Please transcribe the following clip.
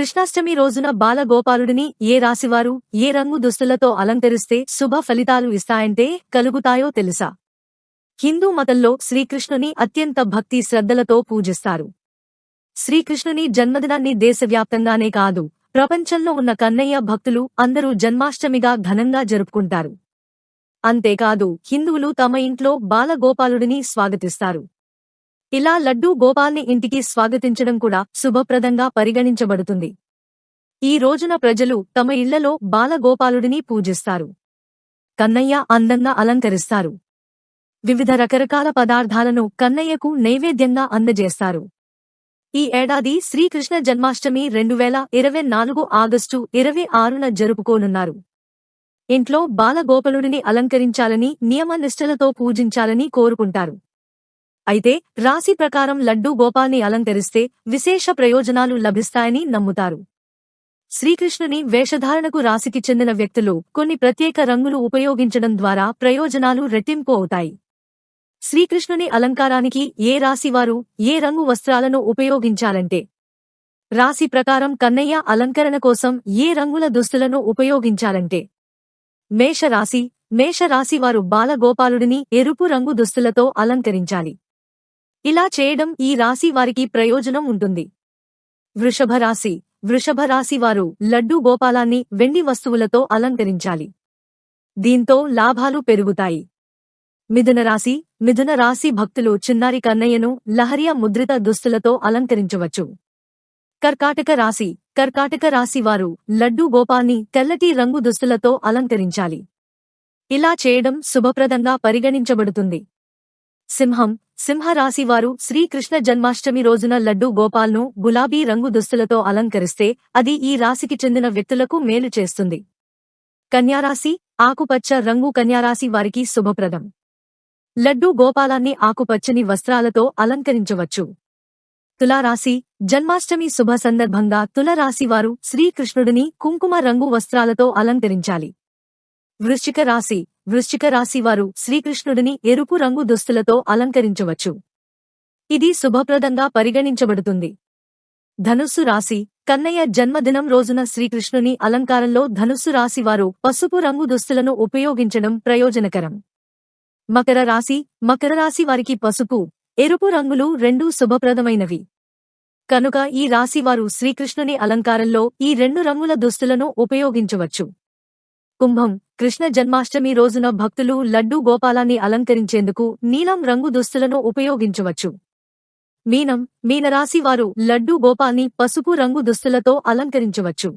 కృష్ణాష్టమి రోజున బాలగోపాలుడిని ఏ రాశివారు ఏ రంగు దుస్తులతో అలంకరిస్తే శుభ ఫలితాలు ఇస్తాయంటే కలుగుతాయో తెలుసా? హిందూ మతంలో శ్రీకృష్ణుని అత్యంత భక్తి శ్రద్ధలతో పూజిస్తారు. శ్రీకృష్ణుని జన్మదినాన్ని దేశవ్యాప్తంగానే కాదు, ప్రపంచంలో ఉన్న కన్నయ్య భక్తులు అందరూ జన్మాష్టమిగా ఘనంగా జరుపుకుంటారు. అంతేకాదు, హిందువులు తమ ఇంట్లో బాలగోపాలుడిని స్వాగతిస్తారు. ఇలా లడ్డూ గోపాల్ని ఇంటికి స్వాగతించడం కూడా శుభప్రదంగా పరిగణించబడుతుంది. ఈ రోజున ప్రజలు తమ ఇళ్లలో బాలగోపాలుడిని పూజిస్తారు. కన్నయ్య అందంగా అలంకరిస్తారు. వివిధ రకరకాల పదార్థాలను కన్నయ్యకు నైవేద్యంగా అందజేస్తారు. ఈ ఏడాది శ్రీకృష్ణ జన్మాష్టమి 2024 ఆగస్టు 26న జరుపుకోనున్నారు. ఇంట్లో బాలగోపాలుడిని అలంకరించాలని, నియమనిష్టలతో పూజించాలని కోరుకుంటారు. అయితే రాశి ప్రకారం లడ్డూ గోపాల్ని అలంకరిస్తే విశేష ప్రయోజనాలు లభిస్తాయని నమ్ముతారు. శ్రీకృష్ణుని వేషధారణకు రాశికి చెందిన వ్యక్తులు కొన్ని ప్రత్యేక రంగులు ఉపయోగించడం ద్వారా ప్రయోజనాలు రెట్టింపు అవుతాయి. శ్రీకృష్ణుని అలంకారానికి ఏ రాశివారు ఏ రంగు వస్త్రాలను ఉపయోగించాలంటే, రాశి ప్రకారం కన్నయ్య అలంకరణ కోసం ఏ రంగుల దుస్తులను ఉపయోగించాలంటే, మేషరాశివారు బాలగోపాలుడిని ఎరుపు రంగు దుస్తులతో అలంకరించాలి. ఇలా చేయడం ఈ రాశి వారికి ప్రయోజనం ఉంటుంది. వృషభ రాశివారు లడ్డూ గోపాలాన్ని వెండి వస్తువులతో అలంకరించాలి. దీంతో లాభాలు పెరుగుతాయి. మిథున రాశి భక్తులు చిన్నారి కన్నయ్యను లహరియా ముద్రిత దుస్తులతో అలంకరించవచ్చు. కర్కాటక రాశివారు లడ్డూ గోపాల్ని తెల్లటి రంగు దుస్తులతో అలంకరించాలి. ఇలా చేయడం శుభప్రదంగా పరిగణించబడుతుంది. సింహరాశివారు శ్రీకృష్ణ జన్మాష్టమి రోజున లడ్డూ గోపాల్ను గులాబీ రంగు దుస్తులతో అలంకరిస్తే అది ఈ రాశికి చెందిన వ్యక్తులకు మేలు చేస్తుంది. కన్యారాశి ఆకుపచ్చ రంగు కన్యారాశి వారికి శుభప్రదం. లడ్డూ గోపాలాన్ని ఆకుపచ్చని వస్త్రాలతో అలంకరించవచ్చు. తులారాశి జన్మాష్టమి శుభ సందర్భంగా తులరాశివారు శ్రీకృష్ణుడిని కుంకుమ రంగు వస్త్రాలతో అలంకరించాలి. వృశ్చిక రాశివారు శ్రీకృష్ణుడిని ఎరుపు రంగు దుస్తులతో అలంకరించవచ్చు. ఇది శుభప్రదంగా పరిగణించబడుతుంది. ధనుస్సు రాశి కన్నయ్య జన్మదినం రోజున శ్రీకృష్ణుని అలంకారంలో ధనుస్సు రాశివారు పసుపు రంగు దుస్తులను ఉపయోగించడం ప్రయోజనకరం. మకర రాశి వారికి పసుపు, ఎరుపు రంగులు రెండూ శుభప్రదమైనవి. కనుక ఈ రాశివారు శ్రీకృష్ణుని అలంకారంలో ఈ రెండు రంగుల దుస్తులను ఉపయోగించవచ్చు. కుంభం కృష్ణ జన్మాష్టమి రోజున భక్తులు లడ్డూ గోపాలాన్ని అలంకరించేందుకు నీలం రంగు దుస్తులను ఉపయోగించవచ్చు. మీనరాశి వారు లడ్డూ గోపాల్ని పసుపు రంగు దుస్తులతో అలంకరించవచ్చు.